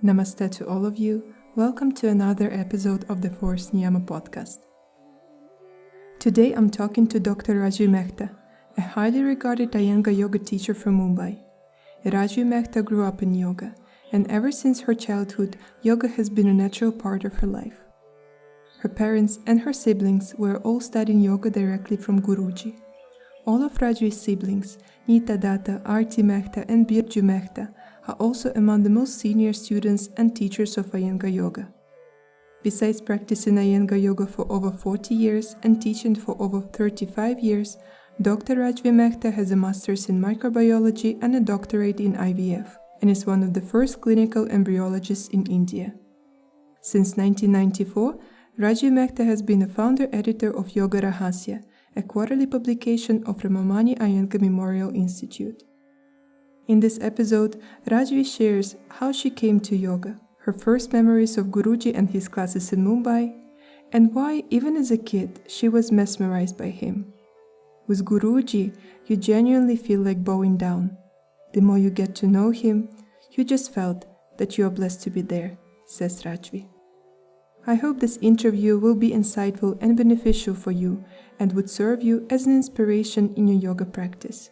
Namaste to all of you. Welcome to another episode of the Force Niyama podcast. Today I'm talking to Dr. Rajvi Mehta, a highly regarded Iyengar Yoga teacher from Mumbai. Rajvi Mehta grew up in yoga, and ever since her childhood, yoga has been a natural part of her life. Her parents and her siblings were all studying yoga directly from Guruji. All of Rajvi's siblings, Neeta Datta, Arti Mehta and Birjoo Mehta, are also among the most senior students and teachers of Iyengar Yoga. Besides practicing Iyengar Yoga for over 40 years and teaching for over 35 years, Dr. Rajvi Mehta has a master's in microbiology and a doctorate in IVF, and is one of the first clinical embryologists in India. Since 1994, Rajvi Mehta has been a founder editor of Yoga Rahasya, a quarterly publication of Ramamani Iyengar Memorial Institute. In this episode, Rajvi shares how she came to yoga, her first memories of Guruji and his classes in Mumbai, and why, even as a kid, she was mesmerized by him. With Guruji, you genuinely feel like bowing down. The more you get to know him, you just felt that you are blessed to be there, says Rajvi. I hope this interview will be insightful and beneficial for you and would serve you as an inspiration in your yoga practice.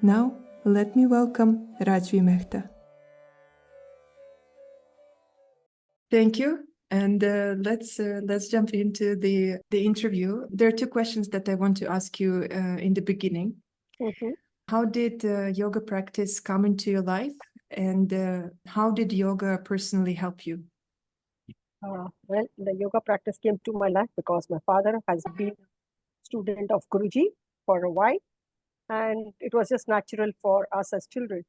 Now, let me welcome Rajvi Mehta. Thank you. And let's jump into the interview. There are two questions that I want to ask you in the beginning. Mm-hmm. How did yoga practice come into your life, and how did yoga personally help you? Well, the yoga practice came to my life because my father has been a student of Guruji for a while, and it was just natural for us as children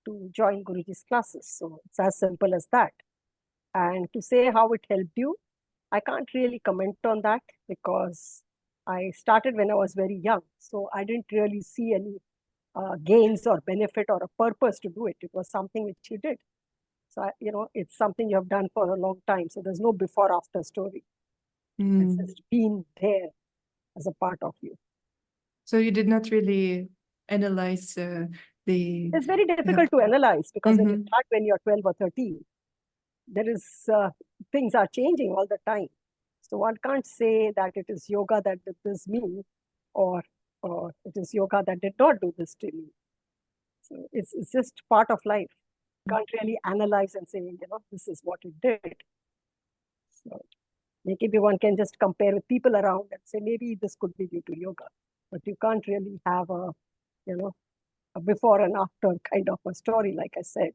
to join Guruji's classes. So it's as simple as that. And to say how it helped you, I can't really comment on that because I started when I was very young. So I didn't really see any gains or benefit or a purpose to do it. It was something which you did. So, it's something you have done for a long time. So there's no before after story. It's just been there as a part of you. So you did not really analyze the... It's very difficult to analyze because when you start when you're 12 or 13, there is things are changing all the time. So one can't say that it is yoga that did this me or it is yoga that did not do this to me. So it's just part of life. Can't really analyze and say, this is what it did. So maybe one can just compare with people around and say, maybe this could be due to yoga. But you can't really have a before and after kind of a story, like I said.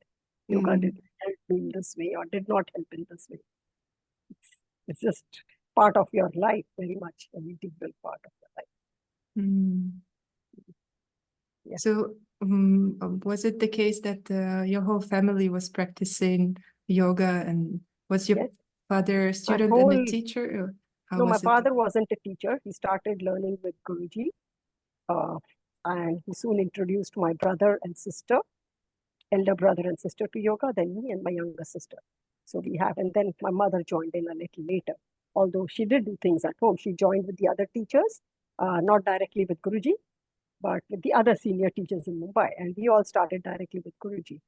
Yoga did help me in this way or did not help in this way. It's just part of your life, very much an integral part of your life. Yeah. So was it the case that your whole family was practicing yoga, and was your father a student and a teacher? No, my father wasn't a teacher. He started learning with Guruji, and he soon introduced my brother and sister, elder brother and sister to yoga, then me and my younger sister. So we have, and then my mother joined in a little later. Although she did do things at home, she joined with the other teachers, not directly with Guruji, but with the other senior teachers in Mumbai. And we all started directly with Guruji.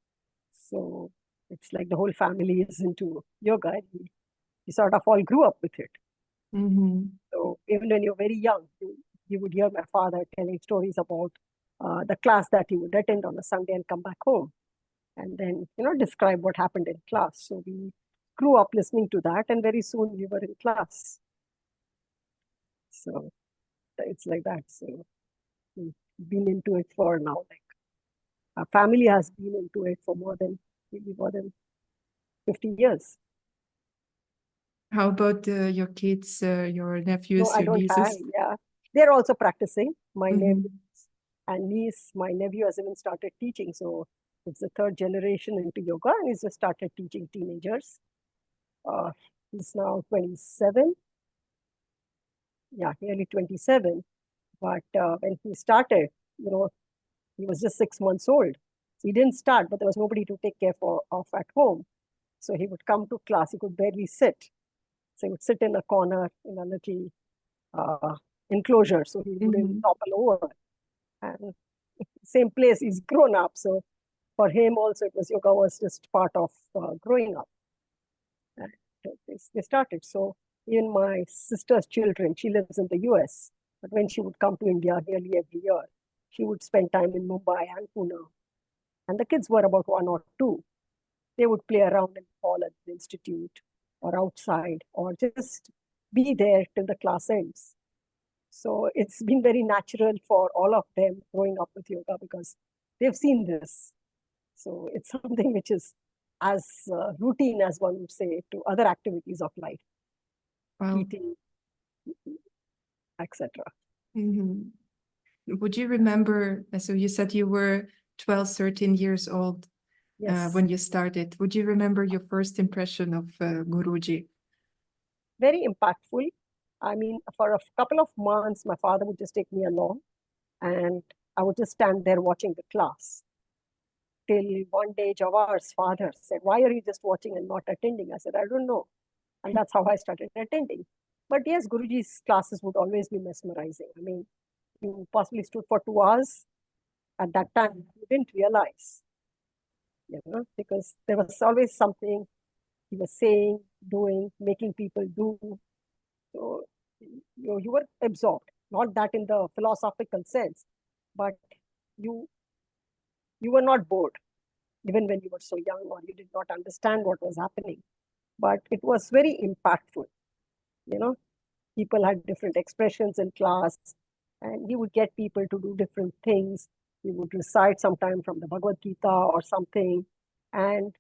So it's like the whole family is into yoga. And we sort of all grew up with it. So even when you're very young, you would hear my father telling stories about the class that he would attend on a Sunday and come back home. And then, describe what happened in class. So we grew up listening to that, and very soon we were in class. So it's like that. So we've been into it for now. Like our family has been into it for more than 50 years. How about your kids, your nephews, no, I don't nieces? have, yeah. They're also practicing. My nephews and niece, my nephew has even started teaching. So it's the third generation into yoga, and he's just started teaching teenagers. He's now 27. Yeah, nearly 27. But when he started, he was just 6 months old. So he didn't start, but there was nobody to take care of at home. So he would come to class. He could barely sit. So he would sit in a corner in a little enclosure. So he wouldn't topple over. And same place, he's grown up. So for him also, it was yoga was just part of growing up. And they started. So even my sister's children, she lives in the US, but when she would come to India nearly every year, she would spend time in Mumbai and Pune. And the kids were about 1 or 2. They would play around in the hall at the institute or outside or just be there till the class ends. So it's been very natural for all of them growing up with yoga because they've seen this. So it's something which is as routine as one would say to other activities of life, Wow. eating, etc. Would you remember, so you said you were 12, 13 years old Yes. when you started. Would you remember your first impression of Guruji? Very impactful. I mean, for a couple of months, my father would just take me along and I would just stand there watching the class. Till one day, Jawar's father said, "Why are you just watching and not attending?" I said, "I don't know." And that's how I started attending. But yes, Guruji's classes would always be mesmerizing. I mean, you possibly stood for 2 hours. At that time, you didn't realize, because there was always something he was saying, doing, making people do. So you were absorbed, not that in the philosophical sense, but you were not bored, even when you were so young or you did not understand what was happening. But it was very impactful. People had different expressions in class, and he would get people to do different things. He would recite sometime from the Bhagavad Gita or something, and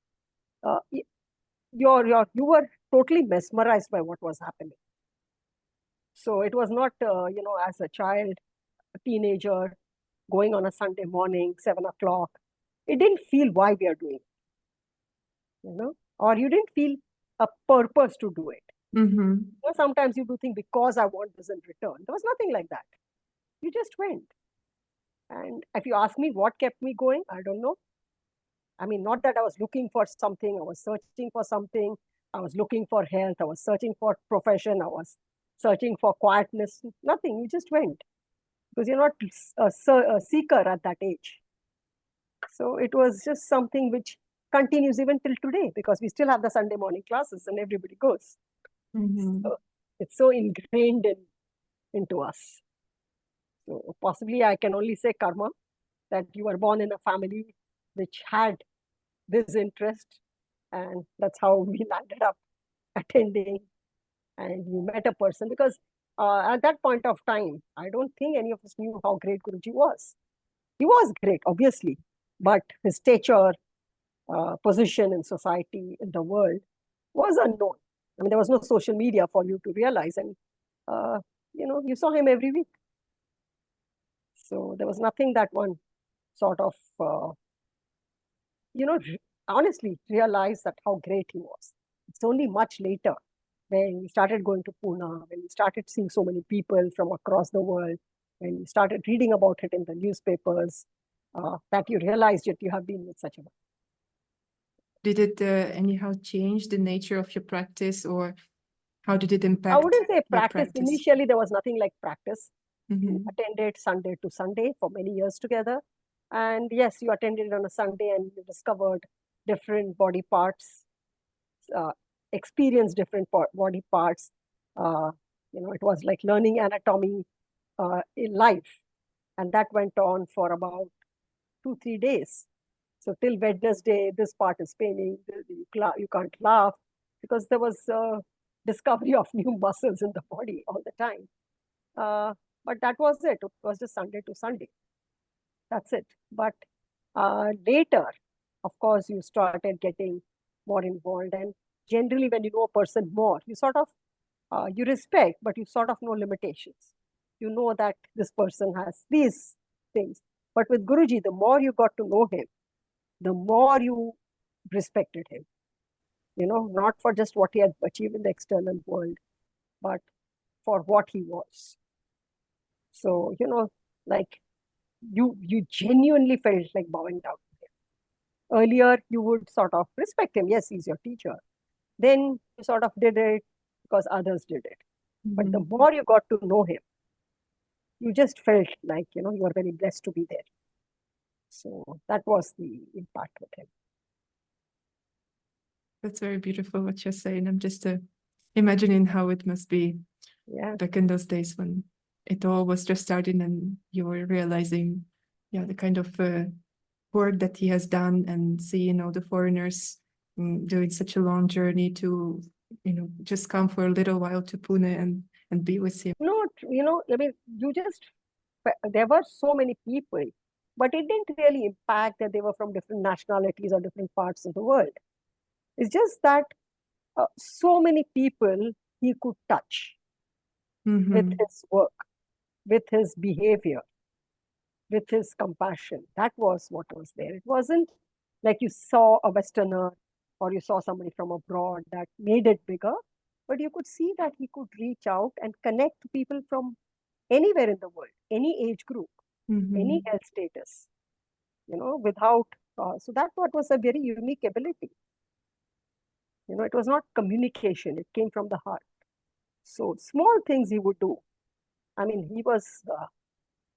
you were totally mesmerized by what was happening. So it was not, as a child, a teenager, going on a Sunday morning, 7 o'clock. It didn't feel why we are doing it, or you didn't feel a purpose to do it. Sometimes you do think because I want this in return. There was nothing like that. You just went. And if you ask me what kept me going, I don't know. I mean, not that I was looking for something, I was searching for something, I was looking for health, I was searching for profession, I was searching for quietness, nothing. You just went because you're not a seeker at that age. So it was just something which continues even till today because we still have the Sunday morning classes and everybody goes. So it's so ingrained into us. So possibly I can only say karma, that you were born in a family which had this interest, and that's how we landed up attending, and you met a person because at that point of time, I don't think any of us knew how great Guruji was. He was great, obviously, but his stature, position in society, in the world was unknown. I mean, there was no social media for you to realize, and you saw him every week. So there was nothing that one sort of, honestly realized that how great he was. It's only much later when we started going to Pune, when we started seeing so many people from across the world, when we started reading about it in the newspapers, that you realized that you have been with such a man. Did it anyhow change the nature of your practice, or how did it impact? I wouldn't say practice. Initially, there was nothing like practice. You attended Sunday to Sunday for many years together. And yes, you attended on a Sunday and you discovered different body parts, experienced different body parts. It was like learning anatomy in life. And that went on for about 2-3 days. So till Wednesday, this part is paining, you can't laugh, because there was discovery of new muscles in the body all the time. But that was it. It was just Sunday to Sunday. That's it. But later, of course, you started getting more involved. And generally, when you know a person more, you sort of, you respect, but you sort of know limitations. You know that this person has these things. But with Guruji, the more you got to know him, the more you respected him. Not for just what he had achieved in the external world, but for what he was. So, like you genuinely felt like bowing down to him. Earlier, you would sort of respect him. Yes, he's your teacher. Then you sort of did it because others did it. But the more you got to know him, you just felt like, you are very blessed to be there. So that was the impact with him. That's very beautiful what you're saying. I'm just imagining how it must be back in those days when it all was just starting and you were realizing, the kind of work that he has done, and seeing all the foreigners doing such a long journey to, just come for a little while to Pune and be with him. No, I mean, there were so many people, but it didn't really impact that they were from different nationalities or different parts of the world. It's just that so many people he could touch with his work, with his behavior, with his compassion. That was what was there. It wasn't like you saw a Westerner or you saw somebody from abroad that made it bigger, but you could see that he could reach out and connect to people from anywhere in the world, any age group, any health status, without, so that's what was a very unique ability. It was not communication, it came from the heart. So small things he would do. I mean, he was,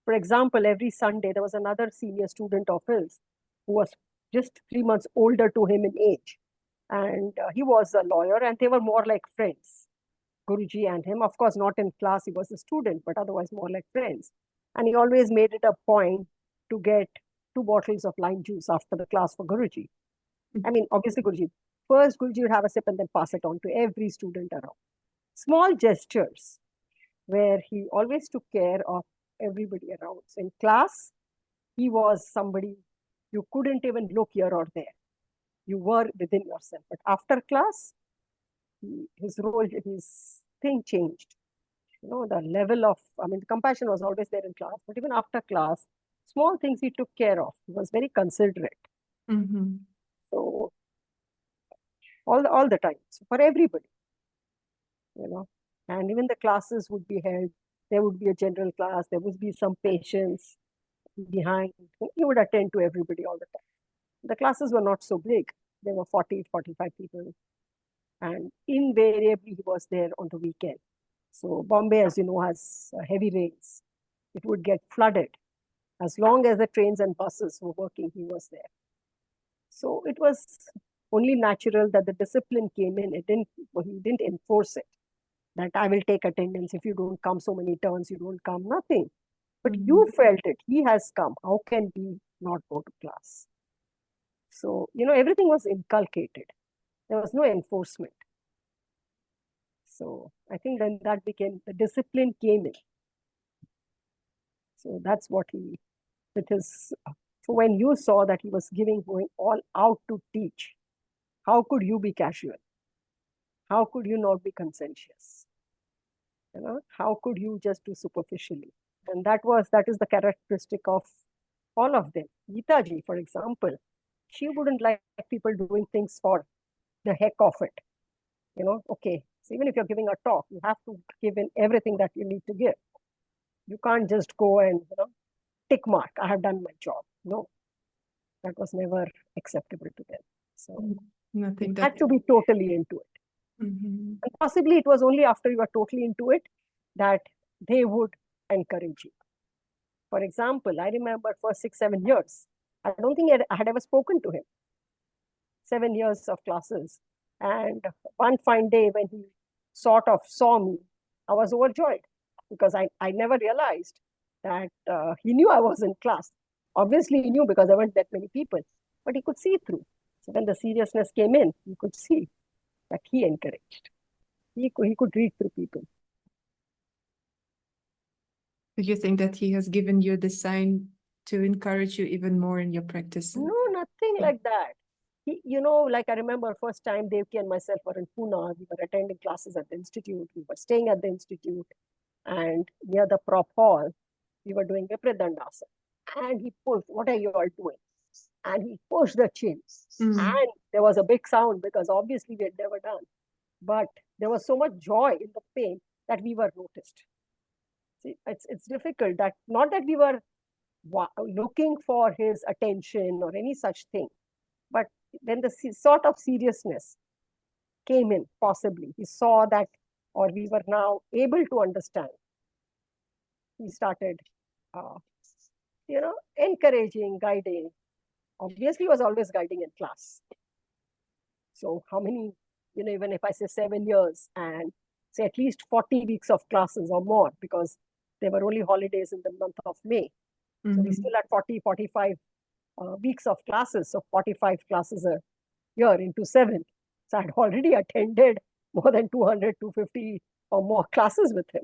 for example, every Sunday, there was another senior student of his who was just 3 months older to him in age. And he was a lawyer and they were more like friends, Guruji and him. Of course, not in class, he was a student, but otherwise more like friends. And he always made it a point to get 2 bottles of lime juice after the class for Guruji. I mean, obviously, first Guruji would have a sip and then pass it on to every student around. Small gestures where he always took care of everybody around. So in class, he was somebody you couldn't even look here or there. You were within yourself. But after class, his role, his thing changed. The level of, the compassion was always there in class, but even after class, small things he took care of. He was very considerate. So all the time, so for everybody, and even the classes would be held. There would be a general class. There would be some patients behind. He would attend to everybody all the time. The classes were not so big. There were 40, 45 people. And invariably, he was there on the weekend. So Bombay, as you know, has heavy rains. It would get flooded. As long as the trains and buses were working, he was there. So it was only natural that the discipline came in. He didn't enforce it, that I will take attendance. If you don't come so many turns, you don't come, nothing. But you felt it. He has come. How can we not go to class? So, everything was inculcated. There was no enforcement. So I think then that became, the discipline came in. So that's what so when you saw that he was going all out to teach, how could you be casual? How could you not be conscientious? How could you just do superficially? And that is the characteristic of all of them. Neeta ji, for example, she wouldn't like people doing things for the heck of it. Okay, so even if you're giving a talk, you have to give in everything that you need to give. You can't just go and, tick mark, I have done my job. No, that was never acceptable to them. So nothing you had to be totally into it. And possibly it was only after you were totally into it that they would encourage you. For example, I remember for 6-7 years, I don't think I had ever spoken to him. 7 years of classes. And one fine day when he sort of saw me, I was overjoyed because I never realized that he knew I was in class. Obviously, he knew because there weren't that many people, but he could see through. So when the seriousness came in, you could see that he encouraged. He could read through people. Do you think that he has given you the sign to encourage you even more in your practice? No, nothing like that. Like I remember first time Devki and myself were in Pune. We were attending classes at the institute. We were staying at the institute. And near the prop hall, we were doing Vipridandasana. And he pushed, what are you all doing? And he pushed the chin. And there was a big sound because obviously we had never done. But there was so much joy in the pain that we were noticed. See, it's difficult that, not that we were looking for his attention or any such thing, but when the sort of seriousness came in, possibly, he saw that, or we were now able to understand, he started encouraging, guiding. Obviously, he was always guiding in class. So how many, even if I say 7 years and say at least 40 weeks of classes or more, because there were only holidays in the month of May. So we still had 40, 45 weeks of classes. So 45 classes a year into 7. So I'd already attended more than 200, 250 or more classes with him.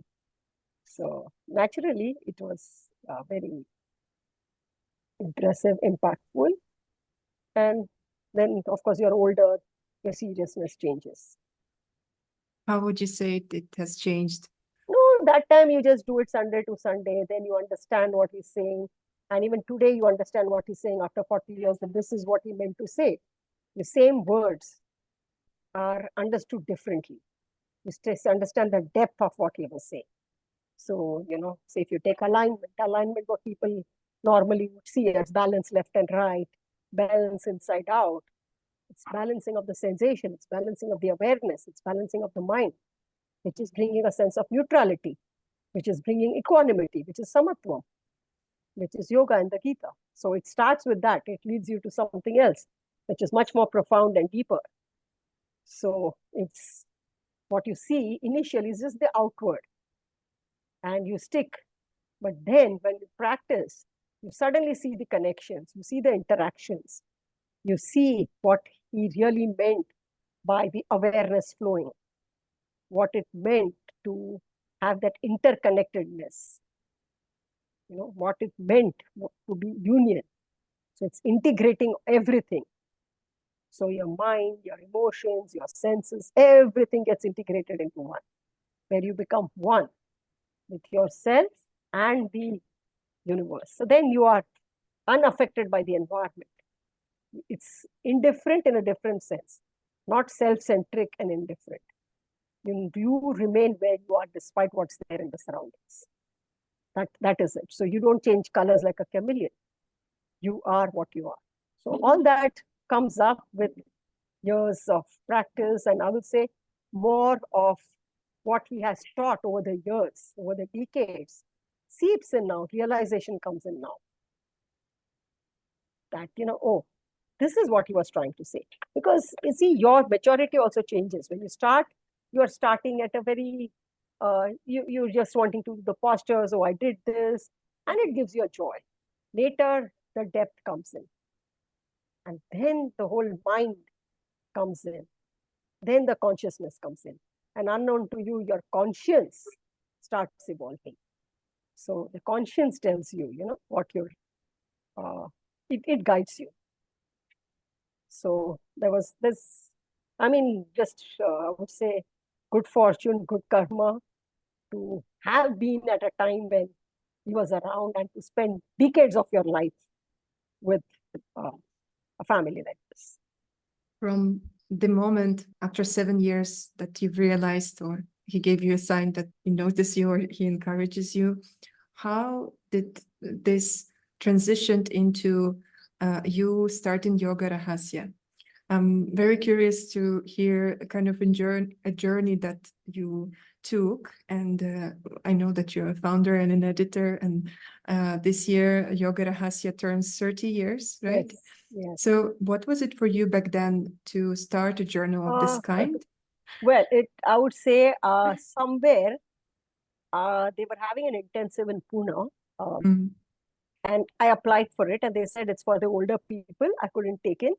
So naturally, it was very impressive, impactful. And then, of course, you're older, your seriousness changes. How would you say it has changed? No, that time you just do it Sunday to Sunday, then you understand what he's saying. And even today, you understand what he's saying after 40 years, that this is what he meant to say. The same words are understood differently. You understand the depth of what he was saying. So, say if you take alignment, what people normally would see as balance left and right, balance inside out. It's balancing of the sensation, it's balancing of the awareness, it's balancing of the mind, which is bringing a sense of neutrality, which is bringing equanimity, which is samatvam, which is yoga and the Gita. So it starts with that. It leads you to something else, which is much more profound and deeper. So it's what you see initially is just the outward, and you stick. But then when you practice, you suddenly see the connections, you see the interactions, you see what he really meant by the awareness flowing, what it meant to have that interconnectedness, what it meant to be union. So it's integrating everything. So your mind, your emotions, your senses, everything gets integrated into one, where you become one with yourself and the universe. So then you are unaffected by the environment. It's indifferent in a different sense, not self-centric and indifferent. You remain where you are despite what's there in the surroundings. That is it. So you don't change colors like a chameleon. You are what you are. So all that comes up with years of practice, and I would say more of what he has taught over the years, over the decades, seeps in now, realization comes in now. That, oh, this is what he was trying to say. Because you see, your maturity also changes. When you start, you are starting at a very, you're just wanting to do the postures, oh, I did this, and it gives you a joy. Later, the depth comes in. And then the whole mind comes in. Then the consciousness comes in. And unknown to you, your conscience starts evolving. So the conscience tells you, what you're, it guides you. So there was this, I would say, good fortune, good karma to have been at a time when he was around and to spend decades of your life with a family like this. From the moment after 7 years that you've realized, or he gave you a sign that he notices you or he encourages you, how did this transitioned into you starting Yoga Rahasya? I'm very curious to hear a kind of a journey that you took. And I know that you're a founder and an editor, and this year Yoga Rahasya turns 30 years, right? Yes. Yes. So what was it for you back then to start a journal of this kind? Well, I would say somewhere they were having an intensive in Pune. And I applied for it, and they said it's for the older people. I couldn't take it.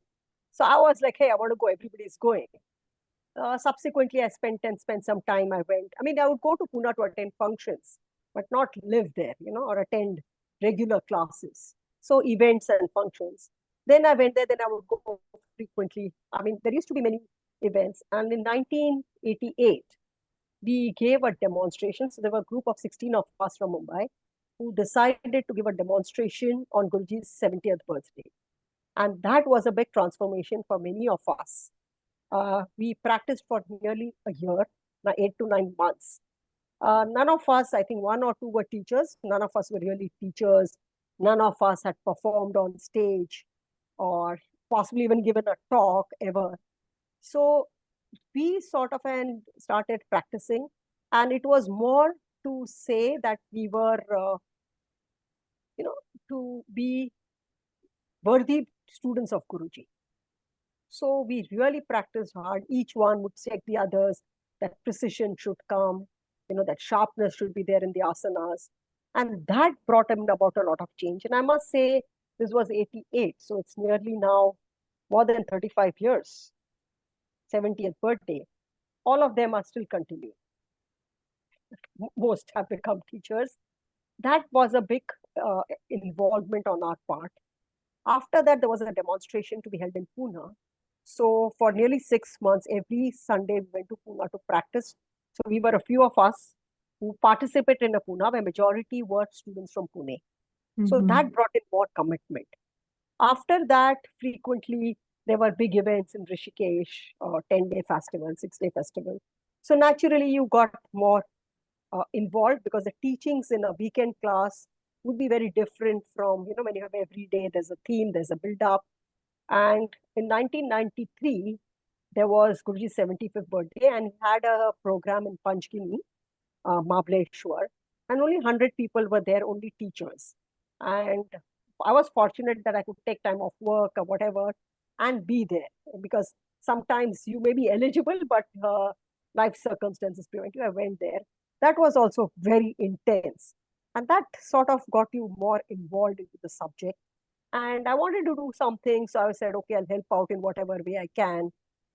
So I was like, hey, I want to go. Everybody's going. Subsequently, I spent some time. I went. I would go to Pune to attend functions, but not live there, or attend regular classes. So events and functions. Then I went there. Then I would go frequently. There used to be many events. And in 1988, we gave a demonstration. So there were a group of 16 of us from Mumbai who decided to give a demonstration on Guruji's 70th birthday. And that was a big transformation for many of us. We practiced for nearly a year, 8 to 9 months. None of us, I think 1 or 2 were teachers. None of us were really teachers. None of us had performed on stage or possibly even given a talk ever. So we sort of started practicing, and it was more to say that we were, to to be worthy students of Guruji. So we really practiced hard. Each one would check the others, that precision should come, that sharpness should be there in the asanas. And that brought about a lot of change. And I must say, this was 88. So it's nearly now more than 35 years, 70th birthday. All of them are still continuing. Most have become teachers. That was a big involvement on our part. After that, there was a demonstration to be held in Pune. So for nearly 6 months, every Sunday, we went to Pune to practice. So we were a few of us who participated in a Pune, where majority were students from Pune. So that brought in more commitment. After that, frequently, there were big events in Rishikesh, 10-day festival, 6-day festival. So naturally, you got more involved, because the teachings in a weekend class would be very different from, when you have every day, there's a theme, there's a build-up. And in 1993, there was Guruji's 75th birthday, and he had a program in Panchgini, Mahabaleshwar, and only 100 people were there, only teachers. And I was fortunate that I could take time off work or whatever and be there, because sometimes you may be eligible, but life circumstances prevent you. I went there. That was also very intense. And that sort of got you more involved into the subject. And I wanted to do something. So I said, okay, I'll help out in whatever way I can,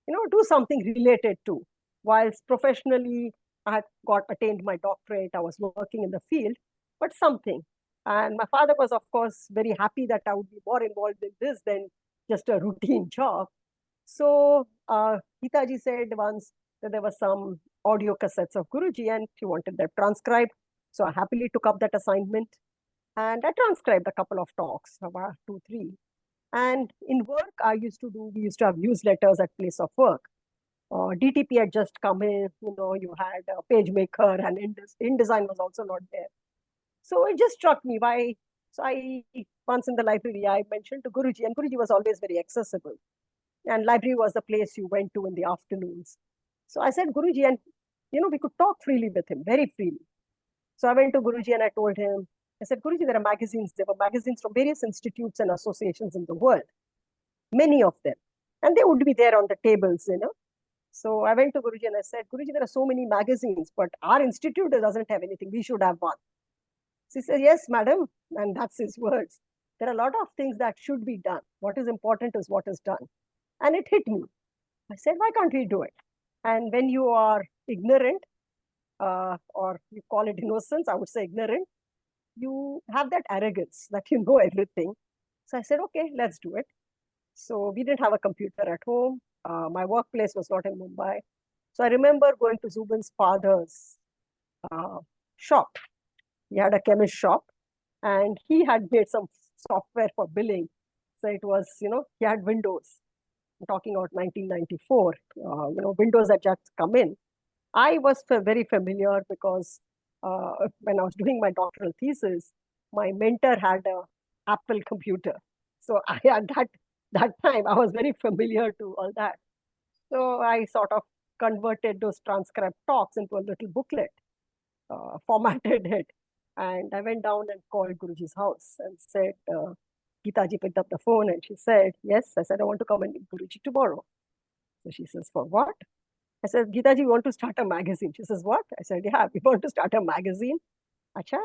do something related to. Whilst professionally, I had attained my doctorate, I was working in the field, but something. And my father was, of course, very happy that I would be more involved in this than just a routine job. So Hitaji said once that there were some audio cassettes of Guruji and he wanted that transcribed. So I happily took up that assignment and I transcribed a couple of talks, about 2, 3. And in work, we used to have newsletters at place of work. DTP had just come in, you had a PageMaker and InDesign was also not there. So it just struck me why. So once in the library, I mentioned to Guruji, and Guruji was always very accessible. And library was the place you went to in the afternoons. So I said, Guruji, and we could talk freely with him, very freely. So I went to Guruji and I told him, I said, Guruji, there were magazines from various institutes and associations in the world, many of them. And they would be there on the tables, So I went to Guruji and I said, Guruji, there are so many magazines, but our institute doesn't have anything. We should have one. So he said, yes, madam. And that's his words. There are a lot of things that should be done. What is important is what is done. And it hit me. I said, why can't we do it? And when you are ignorant, or you call it innocence, I would say ignorant, you have that arrogance that you know everything. So I said, okay, let's do it. So we didn't have a computer at home. My workplace was not in Mumbai. So I remember going to Zubin's father's shop. He had a chemist shop and he had made some software for billing. So it was, he had Windows. I'm talking about 1994. Windows had just come in. I was very familiar because when I was doing my doctoral thesis, my mentor had an Apple computer. So at that time, I was very familiar to all that. So I sort of converted those transcribed talks into a little booklet, formatted it. And I went down and called Guruji's house and said, Geetaji picked up the phone and she said, yes. I said, I want to come and meet Guruji tomorrow. So she says, for what? I said, Geetaji, we want to start a magazine. She says, what? I said, yeah, we want to start a magazine. Acha,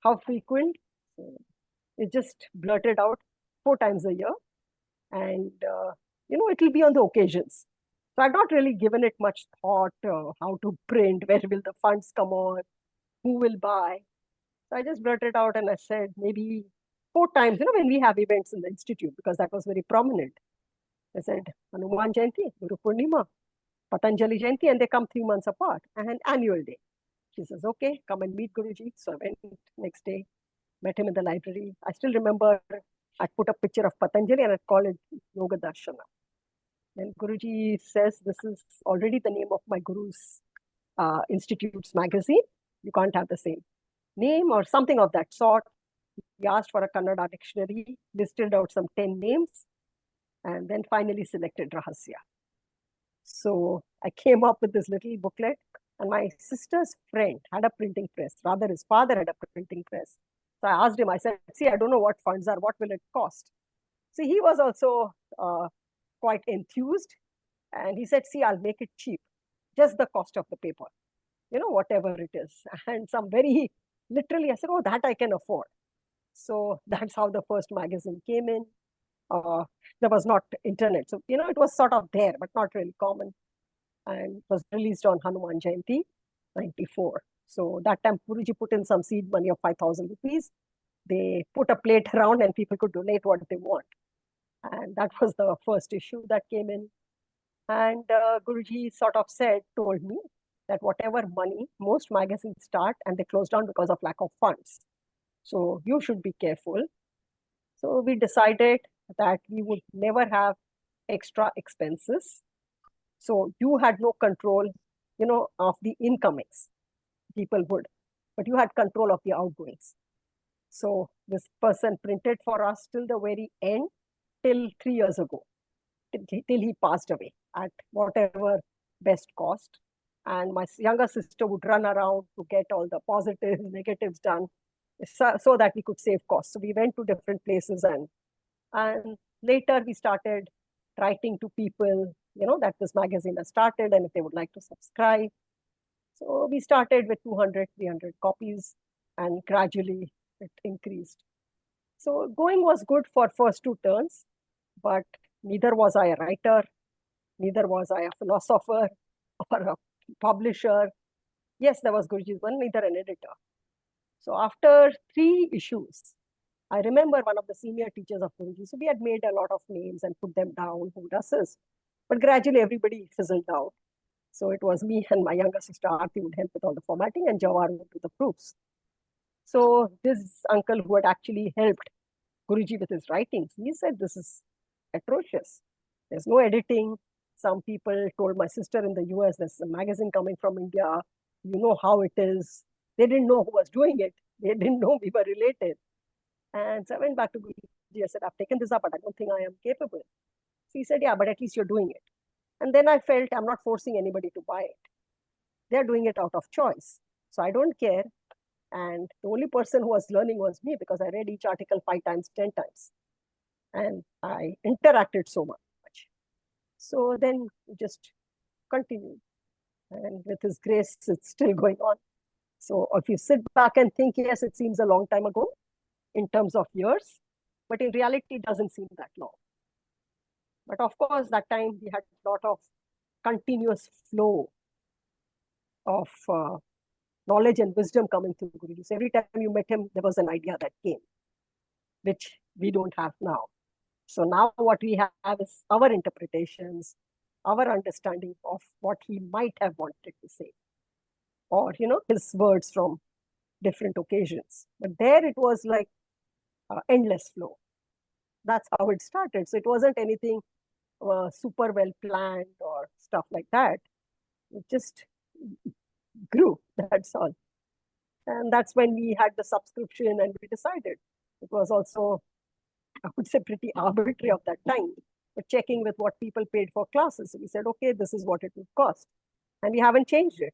how frequent? So it just blurted out 4 times a year. And, it will be on the occasions. So I've not really given it much thought, how to print, where will the funds come on, who will buy. So I just blurted out and I said, maybe 4 times, when we have events in the institute, because that was very prominent. I said, Hanuman Jayanti, Guru Purnima, Patanjali Jayanti, and they come 3 months apart, and an annual day. She says, okay, come and meet Guruji. So I went next day, met him in the library. I still remember I put a picture of Patanjali and I called it Yoga Darshana. Then Guruji says, this is already the name of my Guru's institute's magazine. You can't have the same name or something of that sort. He asked for a Kannada dictionary, listed out some 10 names, and then finally selected Rahasya. So I came up with this little booklet, and my sister's friend had a printing press. Rather, his father had a printing press. So I asked him, I said, see, I don't know what funds are, what will it cost? So he was also quite enthused. And he said, see, I'll make it cheap, just the cost of the paper, whatever it is. And some very literally, I said, oh, that I can afford. So that's how the first magazine came in. There was not internet. So, it was sort of there, but not really common. And it was released on Hanuman Jayanti, 94. So that time, Guruji put in some seed money of 5,000 rupees. They put a plate around and people could donate what they want. And that was the first issue that came in. And Guruji sort of told me that whatever money, most magazines start and they close down because of lack of funds. So you should be careful. So we decided that we would never have extra expenses. So you had no control, of the incomings. People would, but you had control of the outgoings. So this person printed for us till the very end, till 3 years ago, till he passed away at whatever best cost. And my younger sister would run around to get all the positives, negatives done so that we could save costs. So we went to different places and later we started writing to people, that this magazine has started and if they would like to subscribe. So we started with 200, 300 copies and gradually it increased. So going was good for first 2 turns, but neither was I a writer, neither was I a philosopher or a publisher. Yes, there was Guruji's one, neither an editor. So after 3 issues, I remember one of the senior teachers of Guruji. So we had made a lot of names and put them down, who does this? But gradually everybody fizzled out. So it was me and my younger sister Arti would help with all the formatting and Jawar would do the proofs. So this uncle who had actually helped Guruji with his writings, he said, this is atrocious. There's no editing. Some people told my sister in the US, there's a magazine coming from India. You know how it is. They didn't know who was doing it. They didn't know we were related. And so I went back to Guruji. I said, I've taken this up, but I don't think I am capable. So he said, yeah, but at least you're doing it. And then I felt I'm not forcing anybody to buy it. They're doing it out of choice. So I don't care. And the only person who was learning was me because I read each article 5 times, 10 times. And I interacted so much. So then we just continued. And with his grace, it's still going on. So if you sit back and think, yes, it seems a long time ago in terms of years, but in reality, it doesn't seem that long. But of course, that time we had a lot of continuous flow of knowledge and wisdom coming through Guruji. So every time you met him, there was an idea that came, which we don't have now. So now what we have is our interpretations, our understanding of what he might have wanted to say, or, his words from different occasions. But there it was like endless flow. That's how it started. So it wasn't anything super well planned or stuff like that. It just grew, that's all. And that's when we had the subscription and we decided. It was also, I would say, pretty arbitrary of that time, but checking with what people paid for classes. So we said, okay, this is what it would cost. And we haven't changed it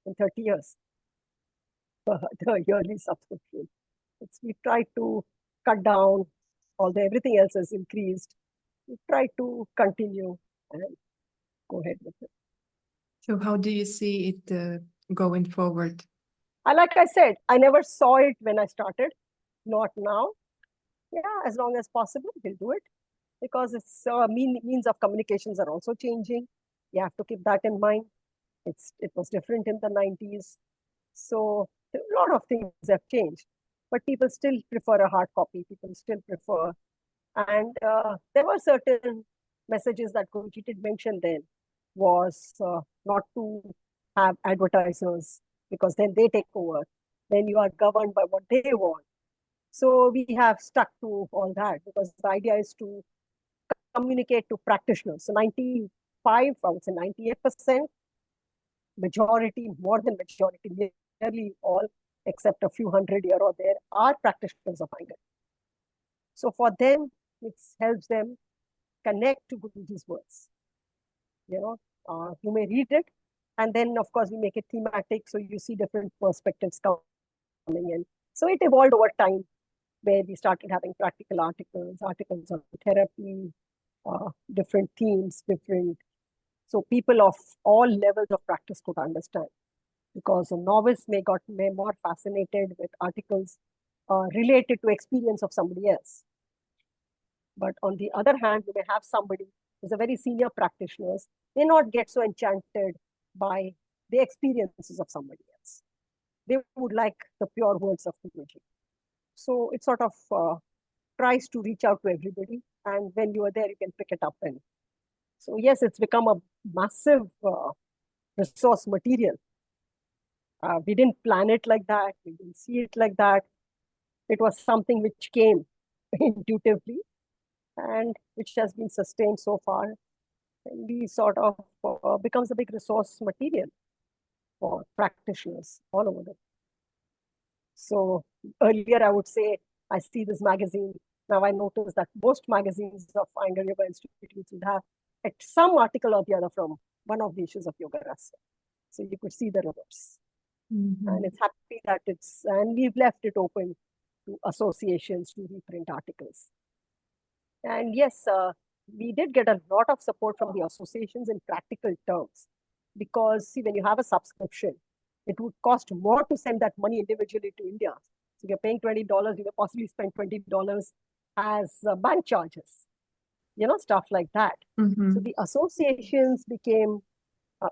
in 30 years, the yearly subscription. We tried to cut down, although everything else has increased. We try to continue and go ahead with it. So how do you see it going forward? Like I said, I never saw it when I started, not now. Yeah, as long as possible, we'll do it because it's means of communications are also changing. You have to keep that in mind. It was different in the 90s. So a lot of things have changed, but people still prefer a hard copy. People still prefer. And there were certain messages that Guruji did mention then was not to have advertisers because then they take over. Then you are governed by what they want. So we have stuck to all that because the idea is to communicate to practitioners. So 95, I would say 98%, majority, more than majority, nearly all, except a few hundred here or there, are practitioners of Iyengar. So for them, it helps them connect to Guruji's words. You may read it, and then of course we make it thematic, so you see different perspectives coming in. So it evolved over time, where we started having practical articles on therapy, different themes, so people of all levels of practice could understand. Because a novice may more fascinated with articles related to experience of somebody else. But on the other hand, you may have somebody who's a very senior practitioner, may not get so enchanted by the experiences of somebody else. They would like the pure words of Guruji. So it sort of tries to reach out to everybody. And when you are there, you can pick it up. And so, yes, it's become a massive resource material. We didn't plan it like that. We didn't see it like that. It was something which came intuitively and which has been sustained so far. And we sort of becomes a big resource material for practitioners all over the world. So earlier I would say, I see this magazine. Now I notice that most magazines of Iyengar Yoga Institutes would have some article or the other from one of the issues of Yoga Rahasya. So you could see the reverse. Mm-hmm. And it's happy that and we've left it open to associations to reprint articles. And yes, we did get a lot of support from the associations in practical terms. Because see, when you have a subscription, it would cost more to send that money individually to India. So if you're paying $20, you may possibly spend $20 as bank charges, stuff like that. Mm-hmm. So the associations became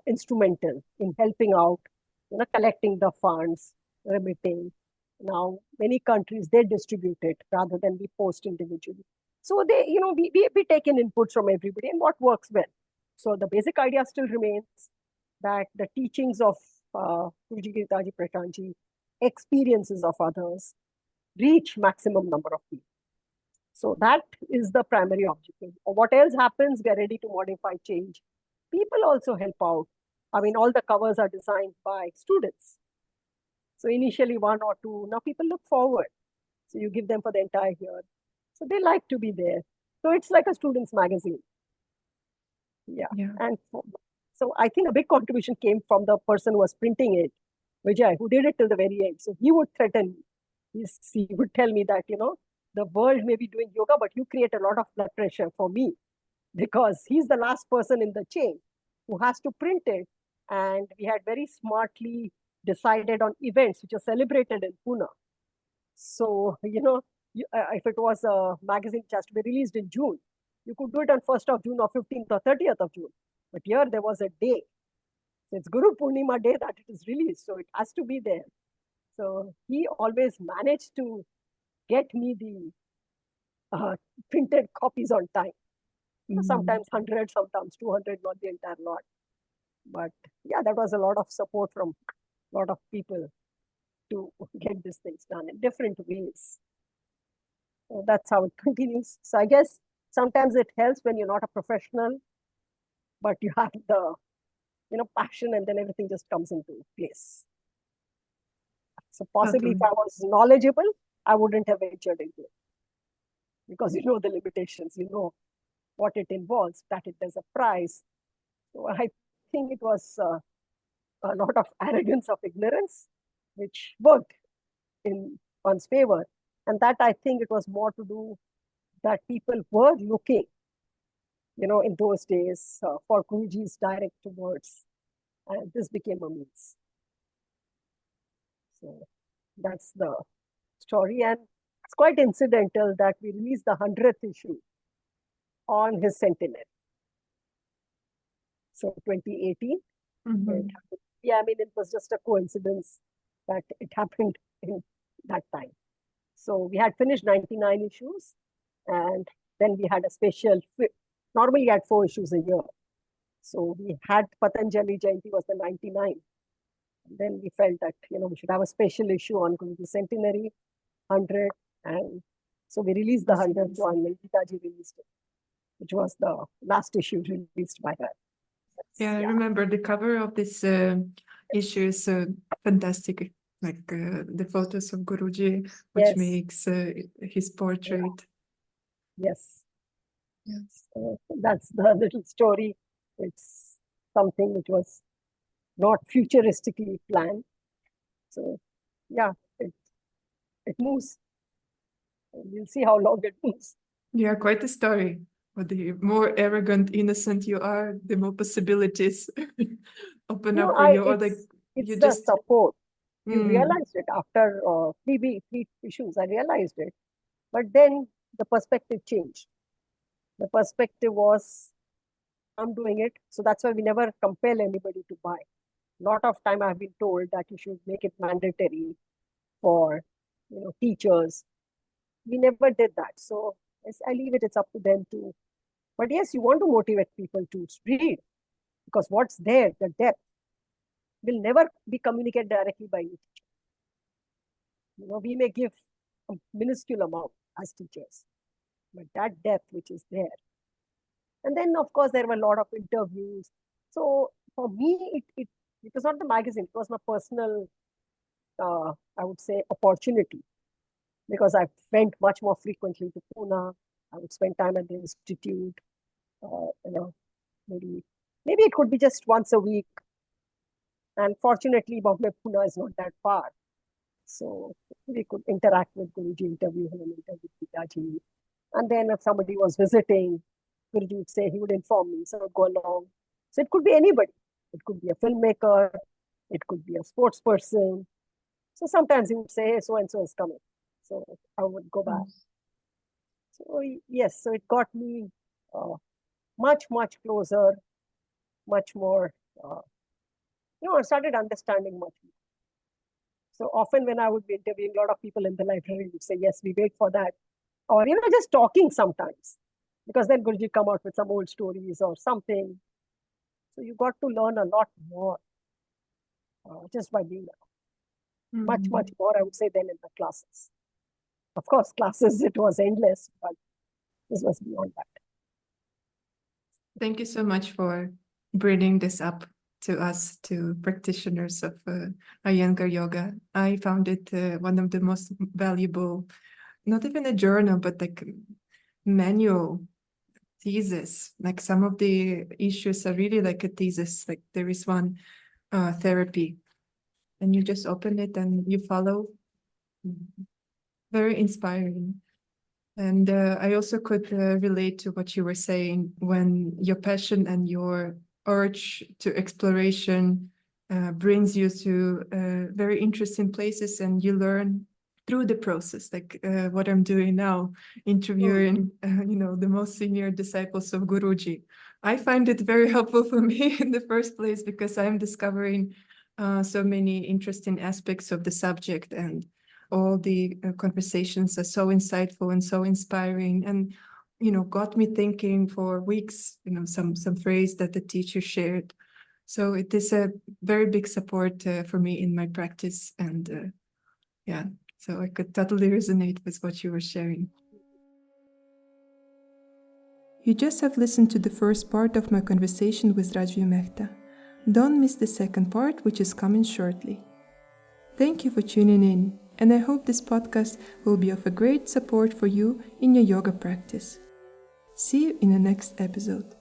instrumental in helping out, collecting the funds, remitting. Now, many countries, they distribute it rather than we post individually. So they, we take in inputs from everybody and what works well. So the basic idea still remains that the teachings of Guruji Gitaji Pratanji, experiences of others, reach maximum number of people. So that is the primary objective. Or what else happens, we are ready to modify, change. People also help out. I mean, all the covers are designed by students. So initially 1 or 2, now people look forward. So you give them for the entire year. So they like to be there. So it's like a student's magazine. Yeah. And so I think a big contribution came from the person who was printing it, Vijay, who did it till the very end. So he would threaten me. He would tell me that, the world may be doing yoga, but you create a lot of blood pressure for me, because he's the last person in the chain who has to print it. And we had very smartly decided on events which are celebrated in Pune. So, if it was a magazine which has to be released in June, you could do it on 1st of June or 15th or 30th of June. But here there was a day. So it's Guru Purnima day that it is released. So it has to be there. So he always managed to get me the printed copies on time. Mm-hmm. Sometimes 100, sometimes 200, not the entire lot. But yeah, that was a lot of support from a lot of people to get these things done in different ways. So that's how it continues. So I guess sometimes it helps when you're not a professional, but you have the passion, and then everything just comes into place. So possibly if I was knowledgeable, I wouldn't have ventured into it. Because you know the limitations, you know what it involves, that there's a price. So I think it was a lot of arrogance of ignorance, which worked in one's favor. And that I think it was more to do that people were looking, in those days for Guruji's direct words. And this became a means. So that's the story. And it's quite incidental that we released the 100th issue on his centenary. So 2018. Mm-hmm. Yeah, I mean, it was just a coincidence that it happened in that time. So we had finished 99 issues, and then we had a special, normally we had 4 issues a year. So we had Patanjali Jayanti was the 99. And then we felt that, we should have a special issue on Guruji centenary, 100. And so we released the 100th one, and Neetaji released it, which was the last issue released by her. Yeah, I remember the cover of this issue is fantastic. Like the photos of Guruji, which makes his portrait. Yes. So that's the little story. It's something which was not futuristically planned. So, yeah, it moves. And we'll see how long it moves. Yeah, quite a story. But the more arrogant, innocent you are, the more possibilities open up for you. Or like it's you the just support. You mm, realized it after three issues. I realized it, but then the perspective changed. The perspective was, I'm doing it, so that's why we never compel anybody to buy. A lot of time I've been told that you should make it mandatory for teachers. We never did that, so I leave it. It's up to them to. But yes, you want to motivate people to read, because what's there, the depth, will never be communicated directly by you. We may give a minuscule amount as teachers, but that depth which is there. And then, of course, there were a lot of interviews. So for me, it was not the magazine. It was my personal, I would say, opportunity, because I went much more frequently to Pune. I would spend time at the institute. Maybe it could be just once a week. And fortunately, Bombay Pune is not that far. So we could interact with Guruji, interview him, interview Pitaji. And then if somebody was visiting, Guruji would say he would inform me, so I would go along. So it could be anybody. It could be a filmmaker. It could be a sports person. So sometimes he would say, hey, so-and-so is coming. So I would go back. So yes, so it got me much, much closer, much more, I started understanding much more. So often when I would be interviewing, a lot of people in the library would say, yes, we wait for that. Or, just talking sometimes. Because then Guruji come out with some old stories or something. So you got to learn a lot more just by being there. Much, much more, I would say, than in the classes. Of course, classes, it was endless, but this was beyond that. Thank you so much for bringing this up to us, to practitioners of Iyengar Yoga. I found it one of the most valuable, not even a journal, but like manual thesis. Like some of the issues are really like a thesis. Like there is one therapy, and you just open it and you follow. Very inspiring. And I also could relate to what you were saying when your passion and your urge to exploration brings you to very interesting places, and you learn through the process, like what I'm doing now, interviewing, the most senior disciples of Guruji. I find it very helpful for me in the first place, because I'm discovering so many interesting aspects of the subject, and all the conversations are so insightful and so inspiring, and got me thinking for weeks. Some phrase that the teacher shared. So it is a very big support for me in my practice, and so I could totally resonate with what you were sharing. You just have listened to the first part of my conversation with Rajvi Mehta. Don't miss the second part, which is coming shortly. Thank you for tuning in, and I hope this podcast will be of a great support for you in your yoga practice. See you in the next episode.